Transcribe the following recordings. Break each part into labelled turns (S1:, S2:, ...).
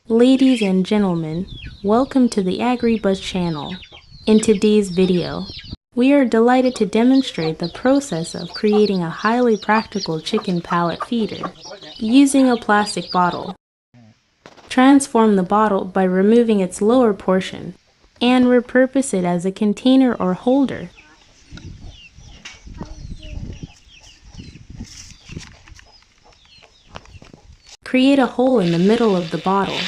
S1: Ladies and gentlemen, welcome to the Agri Buzz channel. In today's video, we are delighted to demonstrate the process of creating a highly practical chicken pallet feeder using a plastic bottle. Transform the bottle by removing its lower portion and repurpose it as a container or holder. Create a hole in the middle of the bottle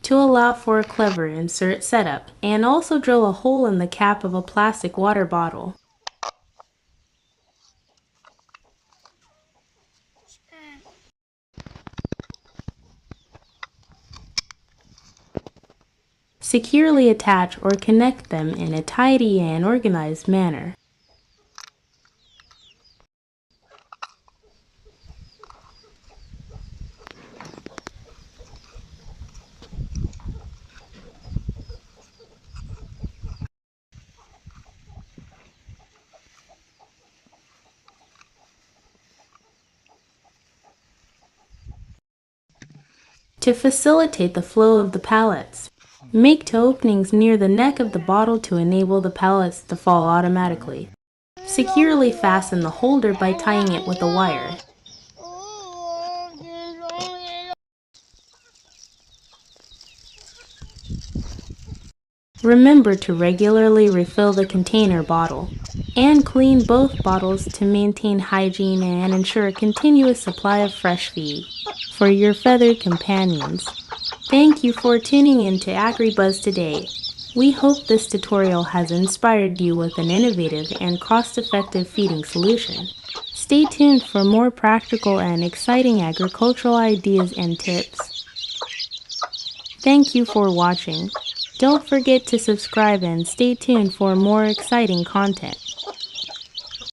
S1: to allow for a clever insert setup, and also drill a hole in the cap of a plastic water bottle. Securely attach or connect them in a tidy and organized manner. To facilitate the flow of the pallets, make toe openings near the neck of the bottle to enable the pallets to fall automatically. Securely fasten the holder by tying it with a wire. Remember to regularly refill the container bottle and clean both bottles to maintain hygiene and ensure a continuous supply of fresh feed for your feathered companions. Thank you for tuning in to Agri Buzz today. We hope this tutorial has inspired you with an innovative and cost-effective feeding solution. Stay tuned for more practical and exciting agricultural ideas and tips. Thank you for watching. Don't forget to subscribe and stay tuned for more exciting content.